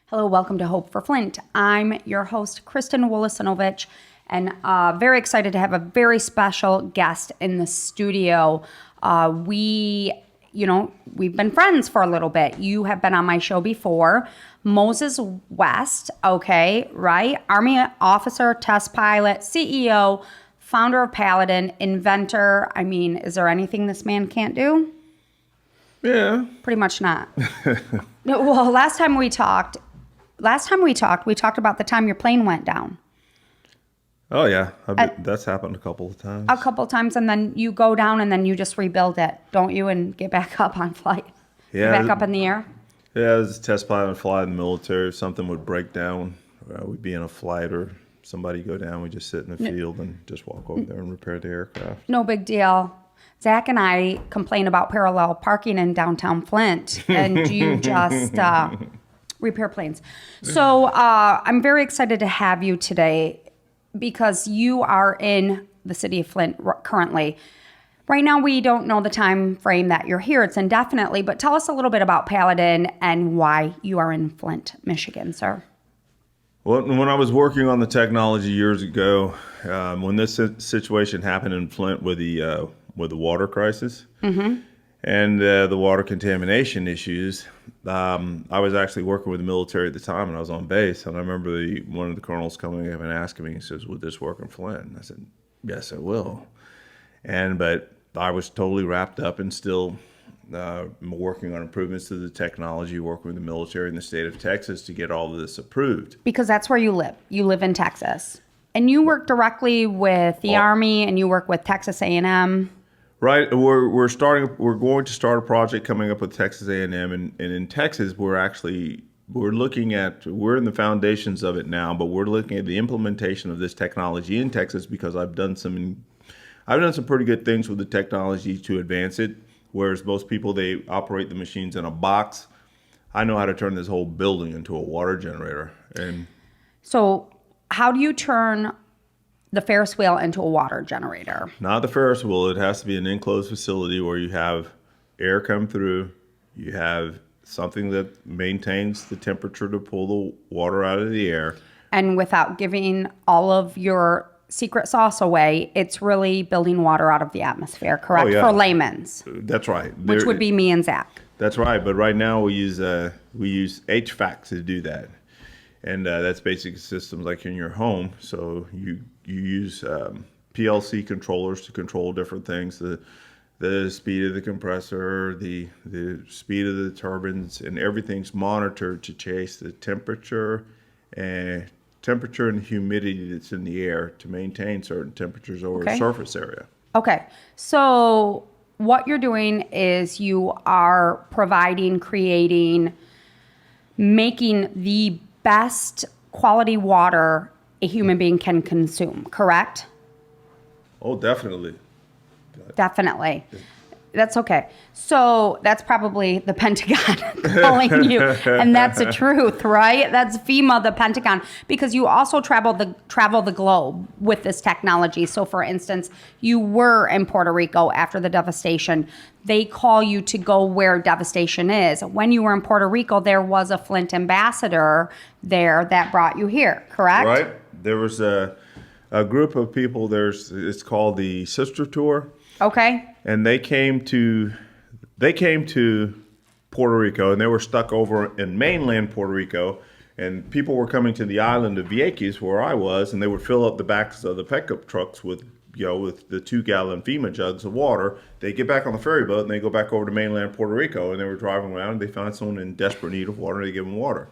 Hello, welcome to Hope for Flint. I'm your host, Kristen Wolosinovich, and very excited to have a very special guest in the studio. We've been friends for a little bit. You have been on my show before. Moses West, okay, right? Army officer, test pilot, CEO, founder of Paladin, inventor. I mean, is there anything this man can't do? Yeah. Pretty much not. Well, last time we talked about the time your plane went down. Oh, yeah. That's happened a couple of times. A couple of times, and then you go down, and then you just rebuild it, don't you, and get back up on flight? Yeah. Get back up in the air? Yeah, as a test pilot and fly in the military, if something would break down, we'd be in a flight or somebody go down, we just sit in the field and just walk over there and repair the aircraft. No big deal. Zach and I complain about parallel parking in downtown Flint, and you just repair planes. So I'm very excited to have you today because you are in the city of Flint currently. Right now, we don't know the time frame that you're here. It's indefinitely, but tell us a little bit about Paladin and why you are in Flint, Michigan, sir. Well, when I was working on the technology years ago, when this situation happened in Flint with the water crisis and the water contamination issues, I was actually working with the military at the time, and I was on base. And I remember one of the colonels coming up and asking me, he says, "Would this work in Flint?" And I said, "Yes, it will." But I was totally wrapped up and still working on improvements to the technology, working with the military in the state of Texas to get all of this approved. Because that's where you live. You live in Texas. And you work directly with the Army, and you work with Texas A&M. Right. We're going to start a project coming up with Texas A&M, and in Texas, we're in the foundations of it now, but we're looking at the implementation of this technology in Texas because I've done some pretty good things with the technology to advance it. Whereas most people, they operate the machines in a box. I know how to turn this whole building into a water generator. And so how do you turn the Ferris wheel into a water generator? Not the Ferris wheel. It has to be an enclosed facility where you have air come through. You have something that maintains the temperature to pull the water out of the air. And without giving all of your secret sauce away, it's really building water out of the atmosphere, correct? Oh, yeah. For layman's. That's right. Which would be me and Zach. That's right. But right now we use HFF to do that. And that's basic systems like in your home. So you use PLC controllers to control different things, the speed of the compressor, the speed of the turbines, and everything's monitored to chase the temperature and humidity that's in the air to maintain certain temperatures over a surface area. Okay. So what you're doing is you are providing, creating, making the best quality water a human being can consume, correct? Oh, definitely. Definitely. That's okay. So that's probably the Pentagon calling you, and that's the truth, right? That's FEMA, the Pentagon, because you also travel the globe with this technology. So, for instance, you were in Puerto Rico after the devastation. They call you to go where devastation is. When you were in Puerto Rico, there was a Flint ambassador there that brought you here, correct? Right. There was a group of people. It's called the Sister Tour. Okay. And they came to Puerto Rico, and they were stuck over in mainland Puerto Rico, and people were coming to the island of Vieques where I was, and they would fill up the backs of the pickup trucks with the 2-gallon FEMA jugs of water. They get back on the ferry boat and they go back over to mainland Puerto Rico, and they were driving around and they found someone in desperate need of water, and they give them water.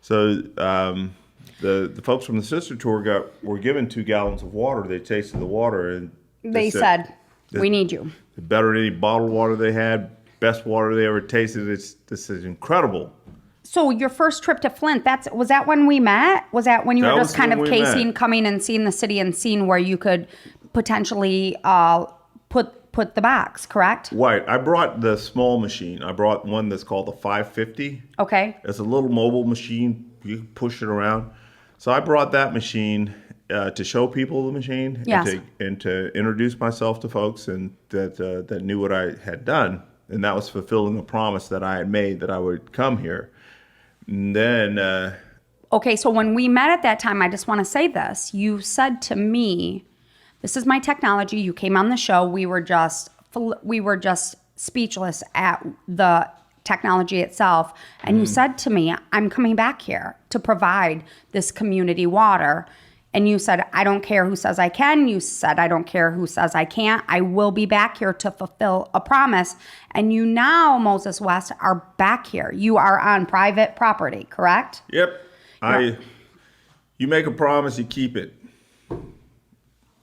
So the folks from the Sister Tour were given 2 gallons of water. They tasted the water and they said, "We need you." Better than any bottled water they had, best water they ever tasted. This is incredible. So your first trip to Flint, was that when we met? Was that when you were just kind of coming and seeing the city and seeing where you could potentially put the box, correct? Right. I brought the small machine. I brought one that's called the 550. Okay. It's a little mobile machine. You can push it around. So I brought that machine to show people the machine, yes, and to introduce myself to folks and that knew what I had done, and that was fulfilling a promise that I had made that I would come here. And then, Okay, so when we met at that time, I just want to say this. You said to me, this is my technology. You came on the show. We were just speechless at the technology itself. And you said to me, I'm coming back here to provide this community water. And you said, I don't care who says I can. You said, I don't care who says I can't. I will be back here to fulfill a promise. And you now, Moses West, are back here. You are on private property, correct? yep. You make a promise, you keep it.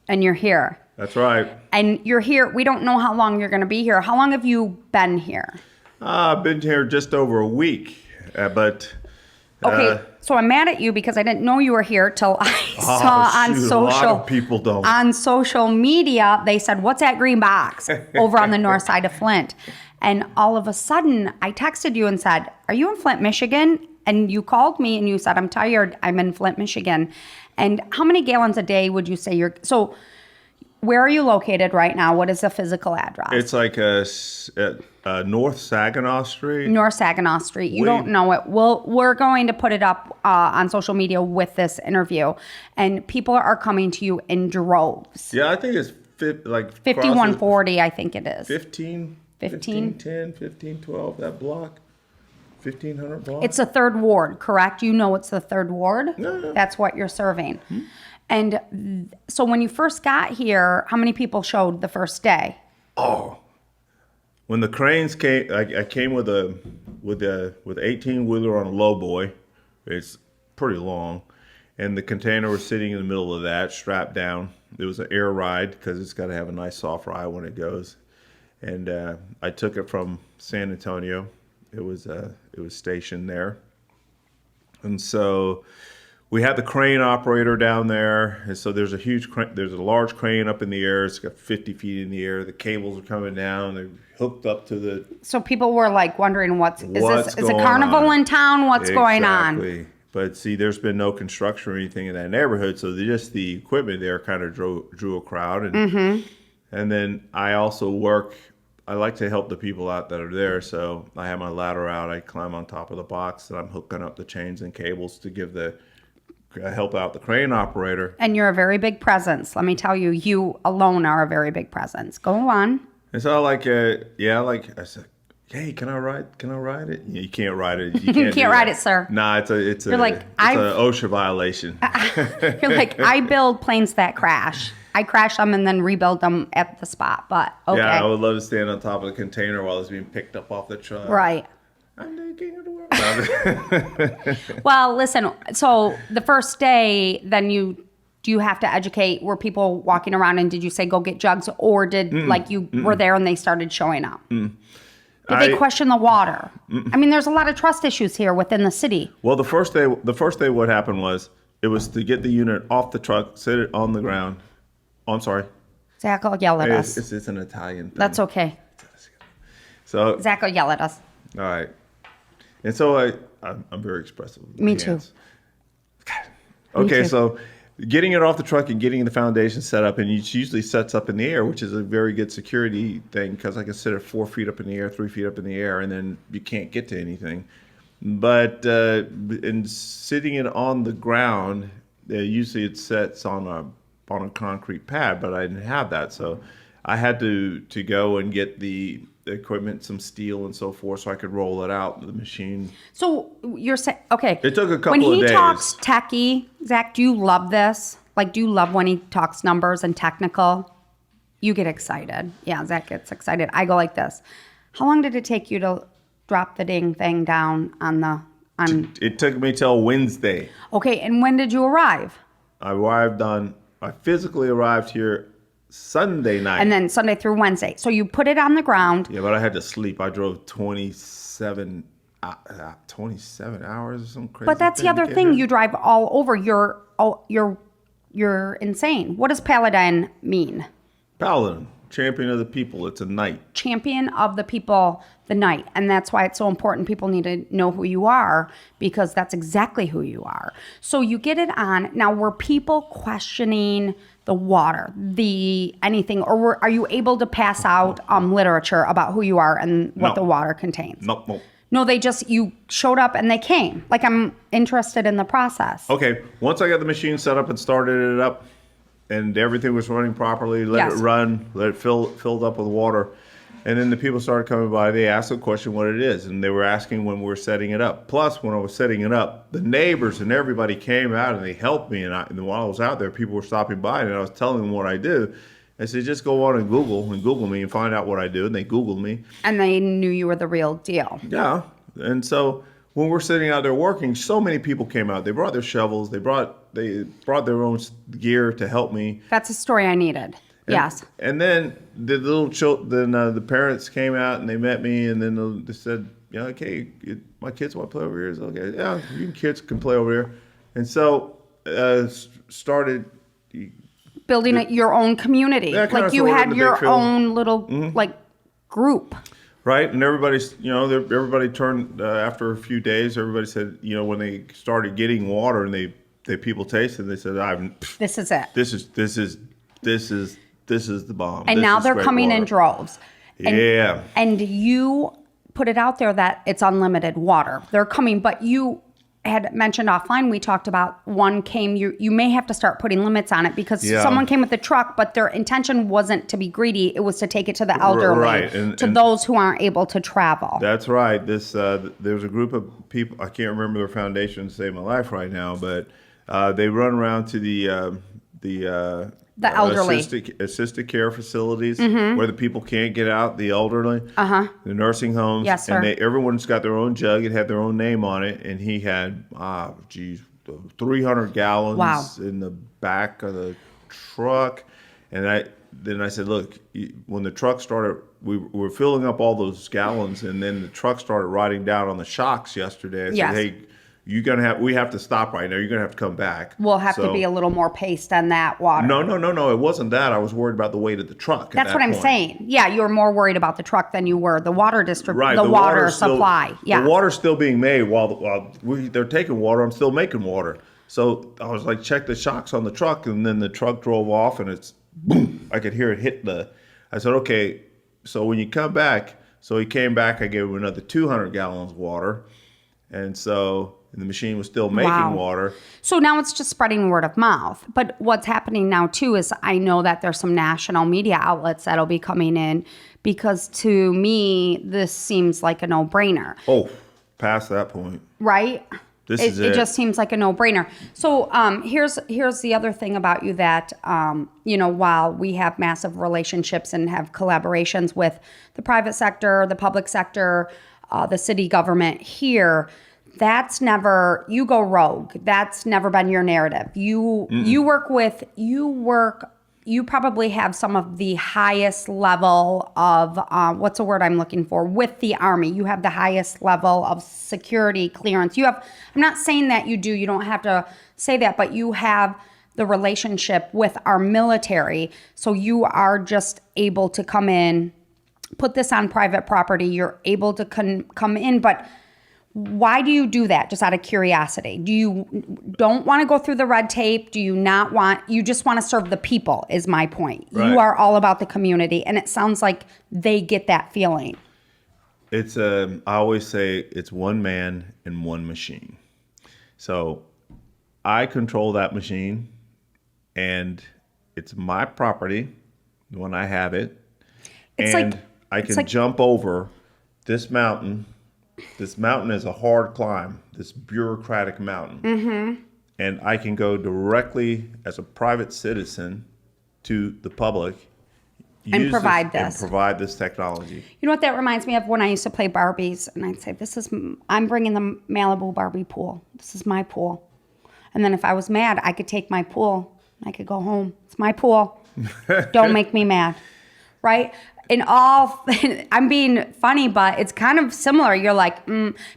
And you're here. That's right. And you're here. We don't know how long you're going to be here. How long have you been here? I've been here just over a week, but... Okay, so I'm mad at you because I didn't know you were here till I saw on social. A lot of people don't. On social media, they said, "What's that green box over on the north side of Flint?" And all of a sudden, I texted you and said, "Are you in Flint, Michigan?" And you called me and you said, "I'm tired. I'm in Flint, Michigan." And how many gallons a day would you say you're? So, where are you located right now? What is the physical address? It's like North Saginaw Street. North Saginaw Street. You don't know it. We're going to put it up on social media with this interview. And people are coming to you in droves. Yeah, I think it's like 5140, I think it is. 15, 10, 15, 12, that block. 1,500 block. It's the third ward, correct? You know it's the third ward? No. That's what you're serving. And so when you first got here, how many people showed the first day? Oh. When the cranes came, I came with 18-wheeler on a lowboy. It's pretty long. And the container was sitting in the middle of that, strapped down. It was an air ride because it's got to have a nice soft ride when it goes. And I took it from San Antonio. It was stationed there. And so we had the crane operator down there. And so there's a large crane up in the air. It's got 50 feet in the air. The cables are coming down. They're hooked up to the... So people were like wondering, is a carnival in town? What's going on? Exactly. But see, there's been no construction or anything in that neighborhood. So just the equipment there kind of drew a crowd. And then I also I like to help the people out that are there. So I have my ladder out. I climb on top of the box and I'm hooking up the chains and cables to help out the crane operator. And you're a very big presence. Let me tell you, you alone are a very big presence. Go on. And so I said, hey, can I ride it? You can't ride it. You can't ride it, sir. Nah, it's an OSHA violation. You're like, I build planes that crash. I crash them and then rebuild them at the spot. But okay. Yeah, I would love to stand on top of the container while it's being picked up off the truck. Right. I'm the king of the world. Well, listen, so the first day, then do you have to educate? Were people walking around and did you say go get jugs, or did you were there and they started showing up? Did they question the water? I mean, there's a lot of trust issues here within the city. Well, the first day what happened was it was to get the unit off the truck, sit it on the ground. Oh, I'm sorry. Zach will yell at us. It's an Italian thing. That's okay. So Zach will yell at us. All right. And so I'm very expressive. Me too. Okay, so getting it off the truck and getting the foundation set up, and it usually sets up in the air, which is a very good security thing because I can sit at 4 feet up in the air, 3 feet up in the air, and then you can't get to anything. But in sitting it on the ground, usually it sets on a concrete pad, but I didn't have that, so I had to go and get the equipment, some steel and so forth, so I could roll it out the machine. So you're saying, okay. It took a couple of days. When he talks techie, Zach, do you love this? Like, do you love when he talks numbers and technical? You get excited. Yeah, Zach gets excited. I go like this. How long did it take you to drop the ding thing down on? It took me till Wednesday. Okay, and when did you arrive? I physically arrived here Sunday night. And then Sunday through Wednesday. So you put it on the ground. Yeah, but I had to sleep. I drove 27 hours or something crazy. But that's the other thing. You drive all over. You're insane. What does Paladin mean? Paladin, champion of the people. It's a knight. Champion of the people, the knight. And that's why it's so important. People need to know who you are because that's exactly who you are. So you get it on. Now, were people questioning the water, anything, or are you able to pass out literature about who you are and what the water contains? Nope. No, you showed up and they came. Like, I'm interested in the process. Okay, once I got the machine set up and started it up, and everything was running properly, let it run, let it filled up with water, and then the people started coming by. They asked the question what it is, and they were asking when we were setting it up. Plus, when I was setting it up, the neighbors and everybody came out and they helped me. And while I was out there, people were stopping by, and I was telling them what I do. I said, just go on and Google me and find out what I do. And they Googled me. And they knew you were the real deal. Yeah. And so when we're sitting out there working, so many people came out. They brought their shovels. They brought their own gear to help me. That's a story I needed. Yes. And then the little children, the parents came out and they met me, and then they said, yeah, okay, my kids want to play over here. It's okay. Yeah, you kids can play over here. And so started building your own community. Like you had your own little like group. Right, and everybody turned after a few days. Everybody said, when they started getting water and they people tasted, they said, "This is it. This is the bomb." And now they're coming in droves. Yeah. And you put it out there that it's unlimited water. They're coming, but you had mentioned offline, we talked about one came, you may have to start putting limits on it because someone came with the truck, but their intention wasn't to be greedy. It was to take it to the elderly, right. to those who aren't able to travel. That's right. There's a group of people, I can't remember their foundation to save my life right now, but they run around to the elderly assisted care facilities where the people can't get out, the elderly, the nursing homes. Yes, sir. And everyone's got their own jug. It had their own name on it, and he had 300 gallons in the back of the truck. And I said, look, when the truck started, we were filling up all those gallons, and then the truck started riding down on the shocks yesterday. I said, hey, we have to stop right now. You're going to have to come back. We'll have to be a little more paced on that water. No. It wasn't that. I was worried about the weight of the truck. That's what I'm saying. Yeah, you were more worried about the truck than you were the water right, the water supply. Yeah. The water's still being made while they're taking water. I'm still making water. So I was like, check the shocks on the truck, and then the truck drove off, and it's boom. I could hear it hit I said, okay. So when you come back, so he came back. I gave him another 200 gallons of water, and so. And the machine was still making water. So now it's just spreading word of mouth. But what's happening now, too, is I know that there's some national media outlets that'll be coming in because to me, this seems like a no-brainer. Oh, past that point. Right? It just seems like a no-brainer. So here's the other thing about you that, while we have massive relationships and have collaborations with the private sector, the public sector, the city government here, that's never, you go rogue. That's never been your narrative. You probably have some of the highest level of, what's the word I'm looking for? With the Army. You have the highest level of security clearance. I'm not saying that you do, you don't have to say that, but you have the relationship with our military. So you are just able to come in, put this on private property. You're able to come in, but why do you do that? Just out of curiosity. Do you don't want to go through the red tape? Do you not want, you just want to serve the people is my point. Right. You are all about the community, and it sounds like they get that feeling. It's I always say it's one man and one machine. So I control that machine, and it's my property when I have it. I can jump over this mountain. This mountain is a hard climb, this bureaucratic mountain. And I can go directly as a private citizen to the public and provide this technology. You know what that reminds me of? When I used to play Barbies, and I'd say, I'm bringing the Malibu Barbie pool. This is my pool. And then if I was mad, I could take my pool. I could go home. It's my pool. Don't make me mad. Right? I'm being funny, but it's kind of similar. You're like,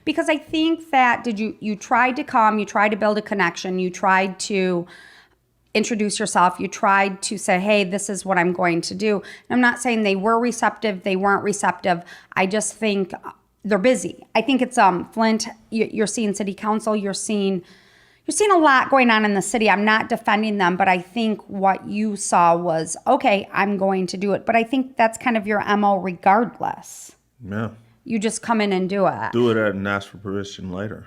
because I think that you tried to come, you tried to build a connection, you tried to introduce yourself, you tried to say, hey, this is what I'm going to do. And I'm not saying they were receptive, they weren't receptive. I just think they're busy. I think it's Flint, you're seeing city council, you're seeing a lot going on in the city. I'm not defending them, but I think what you saw was, okay, I'm going to do it. But I think that's kind of your MO regardless. Yeah. You just come in and do it. Do it and ask for permission later.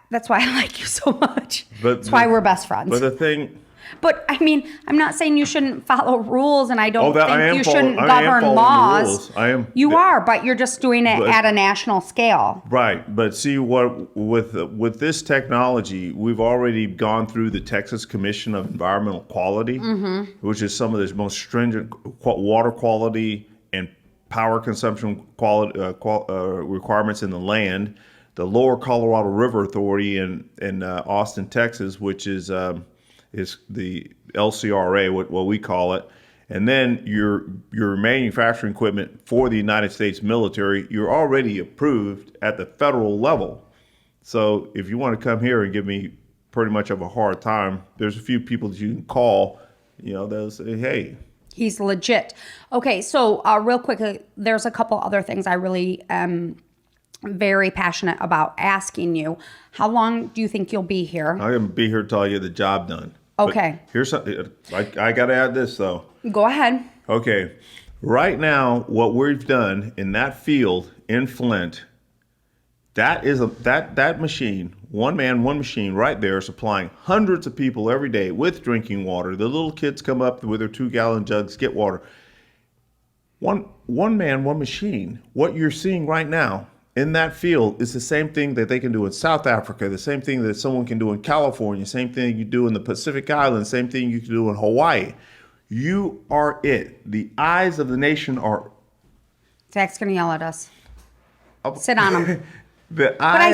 That's why I like you so much. That's why we're best friends. But the thing... But I mean, I'm not saying you shouldn't follow rules, and I don't think you shouldn't I am govern following laws. the rules. You are, but you're just doing it at a national scale. Right, but see what with this technology, we've already gone through the Texas Commission of Environmental Quality, which is some of the most stringent water quality and power consumption quality requirements in the land. The Lower Colorado River Authority in Austin, Texas, which is the LCRA, what we call it. And then your manufacturing equipment for the United States military, you're already approved at the federal level. So if you want to come here and give me pretty much of a hard time, there's a few people that you can call, they'll say, hey. He's legit. Okay, so real quick, there's a couple other things I really am very passionate about asking you. How long do you think you'll be here? I'm going to be here till I get the job done. Okay. But here's something. I got to add this, though. Go ahead. Okay. Right now, what we've done in that field in Flint, that is that machine, one man, one machine right there, supplying hundreds of people every day with drinking water. The little kids come up with their 2-gallon jugs, get water. One man, one machine. What you're seeing right now in that field is the same thing that they can do in South Africa, the same thing that someone can do in California, same thing you do in the Pacific Islands, same thing you can do in Hawaii. You are it. The eyes of the nation are... Zach's going to yell at us. Sit on him. I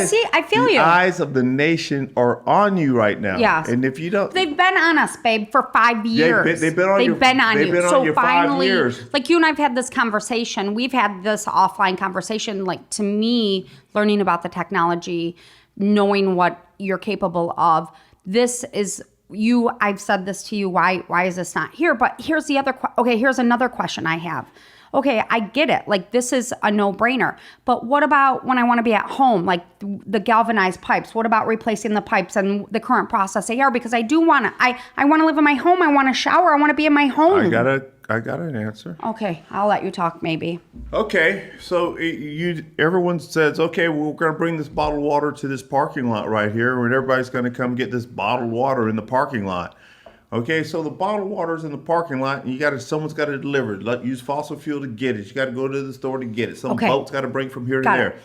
feel you. The eyes of the nation are on you right now. Yes. And if you don't... They've been on us, babe, for 5 years. They've been on you. So finally, 5 years. Like you and I've had this conversation. We've had this offline conversation. Like, to me, learning about the technology, knowing what you're capable of, this is... I've said this to you. Why is this not here? But here's here's another question I have. Okay, I get it. Like, this is a no-brainer. But what about when I want to be at home, like the galvanized pipes? What about replacing the pipes and the current process AR? Because I do want to. I want to live in my home. I want to shower. I want to be in my home. I got an answer. Okay, I'll let you talk. Maybe. Okay, so everyone says, okay, we're going to bring this bottled water to this parking lot right here, and everybody's going to come get this bottled water in the parking lot. Okay, so the bottled water's in the parking lot, and someone's got to deliver it. Use fossil fuel to get it. You got to go to the store to get it. Some boat's got to bring from here to there.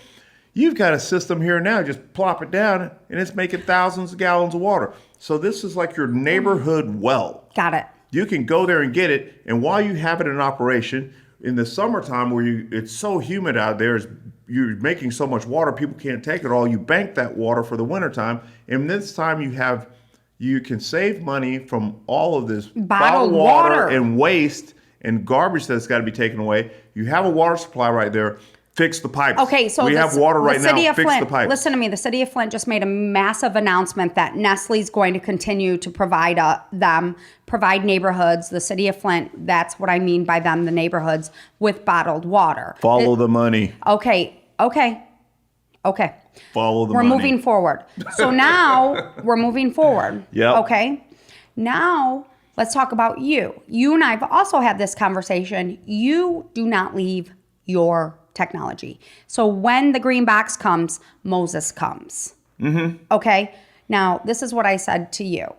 You've got a system here now. Just plop it down, and it's making thousands of gallons of water. So this is like your neighborhood well. Got it. You can go there and get it, and while you have it in operation, in the summertime where it's so humid out there, you're making so much water, people can't take it all. You bank that water for the wintertime, and this time you can save money from all of this bottled water and waste and garbage that's got to be taken away. You have a water supply right there. Fix the pipes. Okay, so we have water right now. Fix Flint, the pipes. Listen to me. The city of Flint just made a massive announcement that Nestle's going to continue to provide neighborhoods. The city of Flint, that's what I mean by them, the neighborhoods, with bottled water. Follow the money. Okay. Follow the money. We're moving forward. So now we're moving forward. Yep. Okay. Now let's talk about you. You and I have also had this conversation. You do not leave your technology. So when the green box comes, Moses comes. Mm-hmm. Okay. Now, this is what I said to you.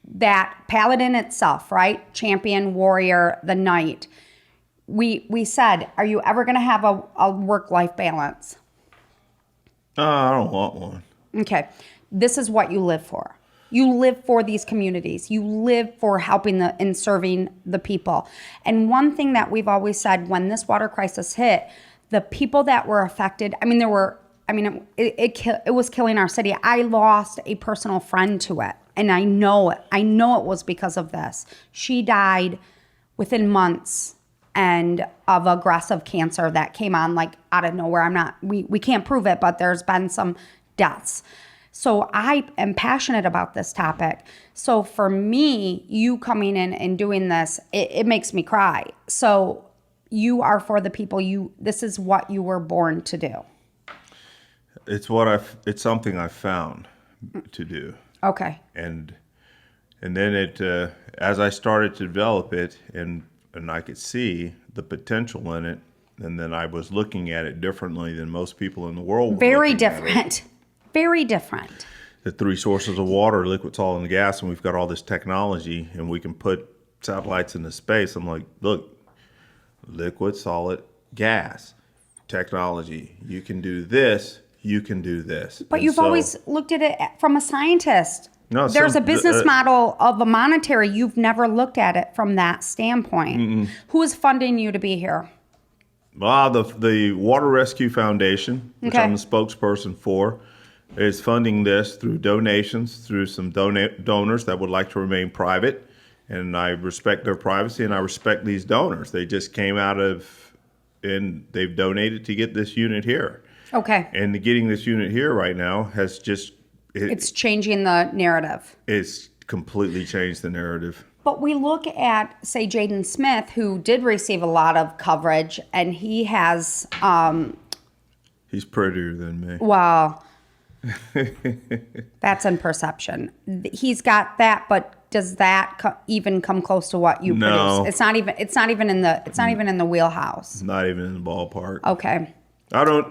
That paladin itself, right? Champion, warrior, the knight. We said, are you ever going to have a work-life balance? I don't want one. Okay. This is what you live for. You live for these communities. You live for helping and serving the people. And one thing that we've always said, when this water crisis hit, the people that were affected, it was killing our city. I lost a personal friend to it. And I know it. I know it was because of this. She died within months of aggressive cancer that came on like out of nowhere. We can't prove it, but there's been some deaths. So I am passionate about this topic. So for me, you coming in and doing this, it makes me cry. So you are for the people. This is what you were born to do. It's something I found to do. Okay. And then as I started to develop it and I could see the potential in it, And then I was looking at it differently than most people in the world were Very looking at it. different. Very different. The three sources of water, liquid, solid, and gas, and we've got all this technology, and we can put satellites into space. I'm like, look, liquid, solid, gas, technology. You can do this. You can do this. But And you've so- always looked at it from a scientist. No, There's so a business the- model of a monetary. You've never looked at it from that standpoint. Who is funding you to be here? the Water Rescue Foundation, which Okay. I'm the spokesperson for, is funding this through donations, through some donors that would like to remain private. And I respect their privacy, and I respect these donors. They just came out of, and they've donated to get this unit here. Okay. And getting this unit here right now has just, It's changing the narrative. it's completely changed the narrative. But we look at, say, Jaden Smith, who did receive a lot of coverage, and he has, He's prettier than me. well, that's in perception. He's got that, but does that even come close to what you No. produce? It's not even. It's not even in the wheelhouse. Not even in the ballpark. Okay. I don't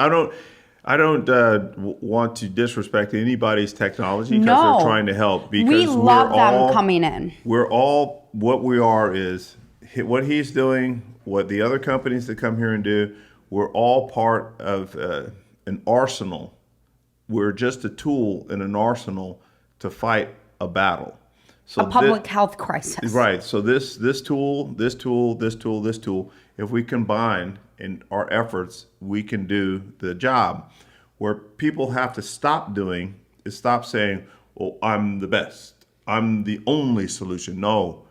want to disrespect anybody's technology because No. they're trying to help. Because We love them coming in. We're all, what we are is what he's doing, what the other companies that come here and do. We're all part of an arsenal. We're just a tool in an arsenal to fight a battle. So A public health crisis. Right. So this tool, if we combine in our efforts, we can do the job. Where people have to stop doing is stop saying, well, I'm the best. I'm the only solution. No,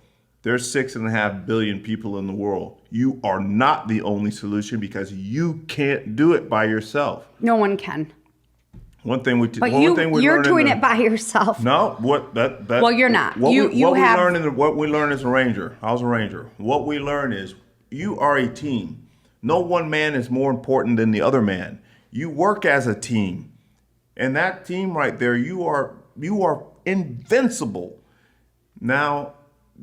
there's 6.5 billion people in the world. You are not the only solution because you can't do it by yourself. No one can. One thing we But you're you're doing it by yourself. No, that Well, you're not. What You we have- learn what we learn as a ranger. I was a ranger. What we learn is you are a team. No one man is more important than the other man. You work as a team, and that team right there, you are invincible. Now,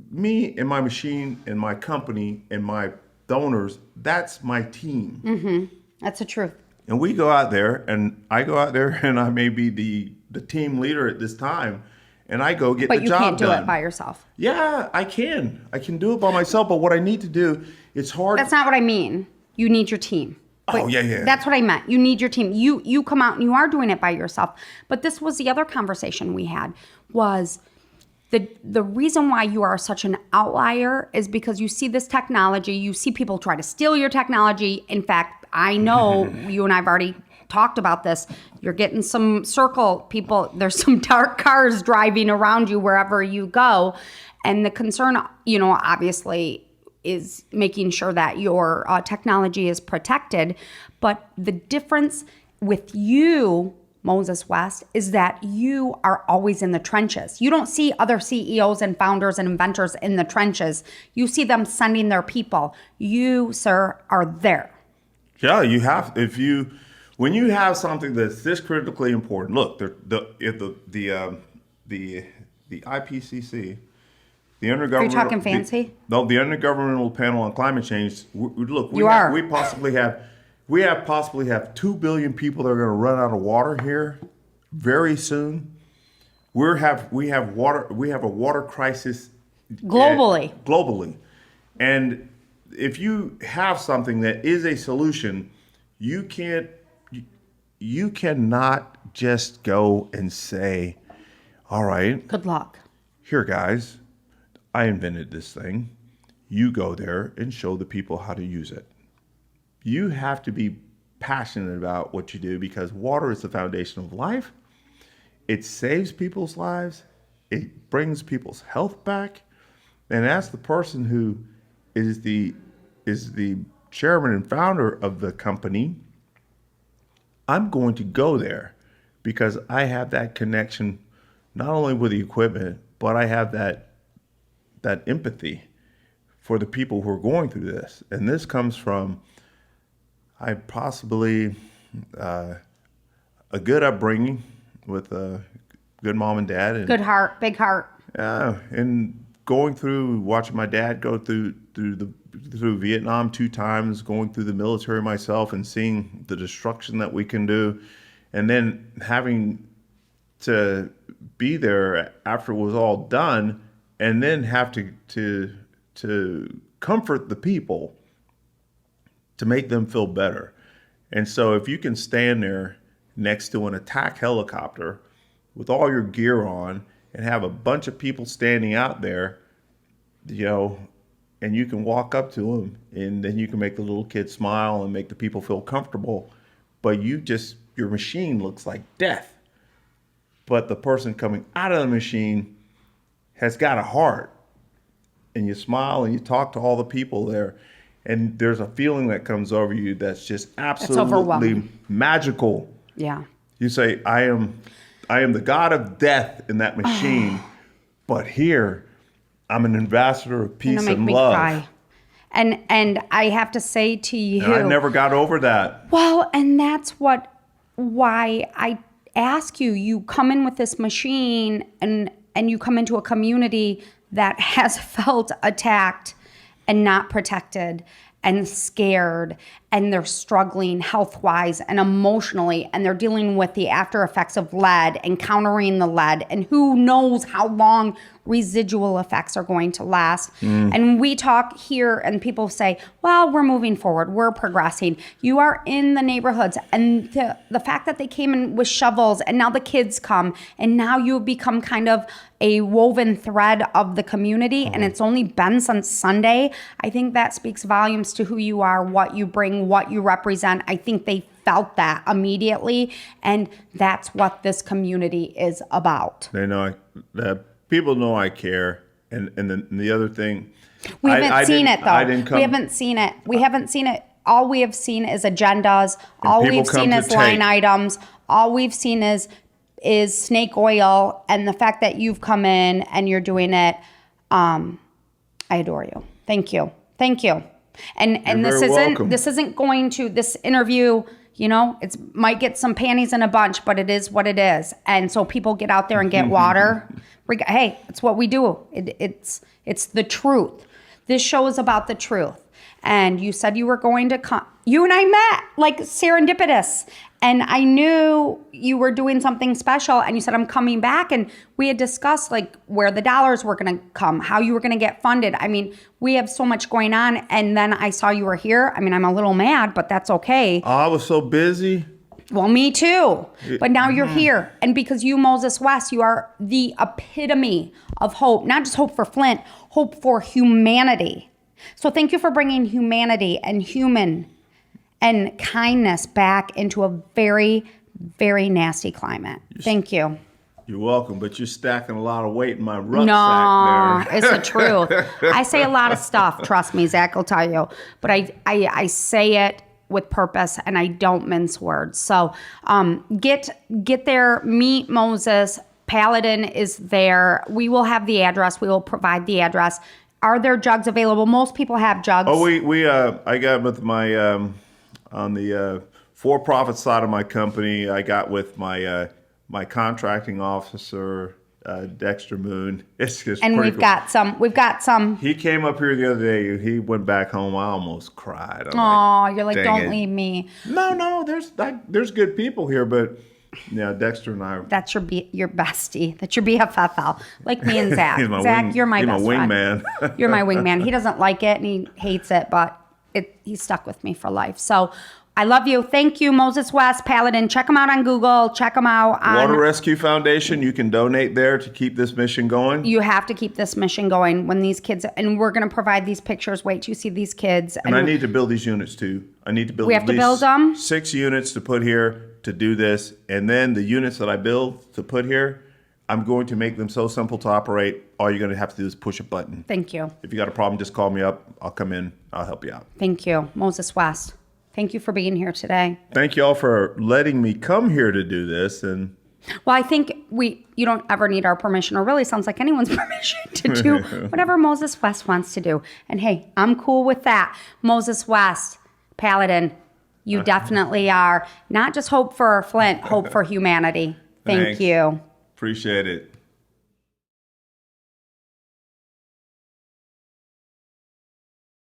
me and my machine and my company and my donors, that's my team. That's the truth. And we go out there, and I go out there, and I may be the team leader at this time, and I go get the But you job can't do done. it by yourself. Yeah, I can. I can do it by myself, but what I need to do, it's hard. That's not what I mean. You need your team. Oh, yeah. That's what I meant. You need your team. You come out and you are doing it by yourself. But this was the other conversation we had was the reason why you are such an outlier is because you see this technology, you see people try to steal your technology. In fact, I know you and I've already talked about this. You're getting some circle people, there's some dark cars driving around you wherever you go. And the concern, obviously is making sure that your technology is protected. But the difference with you, Moses West, is that you are always in the trenches. You don't see other CEOs and founders and inventors in the trenches. You see them sending their people. You, sir, are there. Yeah, you have. When you have something that's this critically important, look, the IPCC, the intergovernmental. Are you talking fancy? The Intergovernmental Panel on Climate Change. Look, we possibly have 2 billion people that are going to run out of water here very soon. We have a water crisis Globally. And if you have something that is a solution, you cannot just go and say, all right, Good luck. here, guys, I invented this thing. You go there and show the people how to use it. You have to be passionate about what you do because water is the foundation of life. It saves people's lives. It brings people's health back. And as the person who is the chairman and founder of the company, I'm going to go there because I have that connection not only with the equipment, but I have that empathy for the people who are going through this. And this comes from a good upbringing with a good mom and dad. And, Good heart, big heart. and going through, watching my dad go through through Vietnam 2 times, going through the military myself and seeing the destruction that we can do, and then having to be there after it was all done, and then have to comfort the people, to make them feel better. And so if you can stand there next to an attack helicopter with all your gear on and have a bunch of people standing out there, and you can walk up to them, and then you can make the little kids smile and make the people feel comfortable, but your machine looks like death. But the person coming out of the machine has got a heart, and you smile and you talk to all the people there, and there's a feeling that comes over you that's just absolutely magical. Yeah. You say, I am the god of death in that machine, but here I'm an ambassador of peace and love. Cry. And I have to say to you, and I never got over that. Well, and that's why I ask you. You come in with this machine, and you come into a community that has felt attacked and not protected and scared, and they're struggling health-wise and emotionally, and they're dealing with the after effects of lead and countering the lead, and who knows how long residual effects are going to last. And we talk here and people say, well, we're moving forward, we're progressing. You are in the neighborhoods, and the fact that they came in with shovels, and now the kids come, and now you've become kind of a woven thread of the community, and it's only been since Sunday. I think that speaks volumes to who you are, what you bring, what you represent. I think they felt that immediately, and that's what this community is about. They know that people know I care, and then the other thing, we haven't seen it though. We haven't seen it. We haven't seen it. All we have seen is agendas. All we've seen is line items. All we've seen is snake oil, and the fact that you've come in and you're doing it. I adore you. Thank you. And this isn't going to, this interview, it might get some panties in a bunch, but it is what it is. And so people get out there and get water. Hey, it's what we do. It's the truth. This show is about the truth. And you said you were going to come. You and I met like serendipitous. And I knew you were doing something special. And you said, I'm coming back. And we had discussed like where the dollars were going to come, how you were going to get funded. I mean, we have so much going on. And then I saw you were here. I mean, I'm a little mad, but that's okay. I was so busy. Well, me too. But now you're here. And because you, Moses West, you are the epitome of hope, not just hope for Flint, hope for humanity. So thank you for bringing humanity and human and kindness back into a very, very nasty climate. Thank you. You're welcome, but you're stacking a lot of weight in my rucksack there. It's the truth. I say a lot of stuff, trust me, Zach will tell you. But I say it with purpose, and I don't mince words. So get there, meet Moses. Paladin is there. We will have the address. We will provide the address. Are there jugs available? Most people have jugs. Oh, I got with my on the for-profit side of my company. I got with my my contracting officer, Dexter Moon. It's just and we've got some. He came up here the other day. He went back home. I almost cried. You're like, don't leave me. No, there's good people here, but. Yeah, Dexter and I. That's your bestie. That's your BFFL. Like me and Zach. Zach, you're my best friend. Wingman. You're my wingman. He doesn't like it and he hates it, but he's stuck with me for life. So I love you. Thank you, Moses West, Paladin. Check him out on Google. Check him out on Water Rescue Foundation. You can donate there to keep this mission going. You have to keep this mission going when these kids, and we're going to provide these pictures. Wait till you see these kids. And I need to build these units too. I need to build. We have to build them. 6 units to put here to do this, and then the units that I build to put here, I'm going to make them so simple to operate. All you're going to have to do is push a button. Thank you. If you got a problem, just call me up. I'll come in. I'll help you out. Thank you, Moses West. Thank you for being here today. Thank you all for letting me come here to do this. And well, I think you don't ever need our permission, or really sounds like anyone's permission to do whatever Moses West wants to do. And hey, I'm cool with that. Moses West, Paladin, you definitely are. Not just hope for Flint, hope for humanity. Thank you. Appreciate it.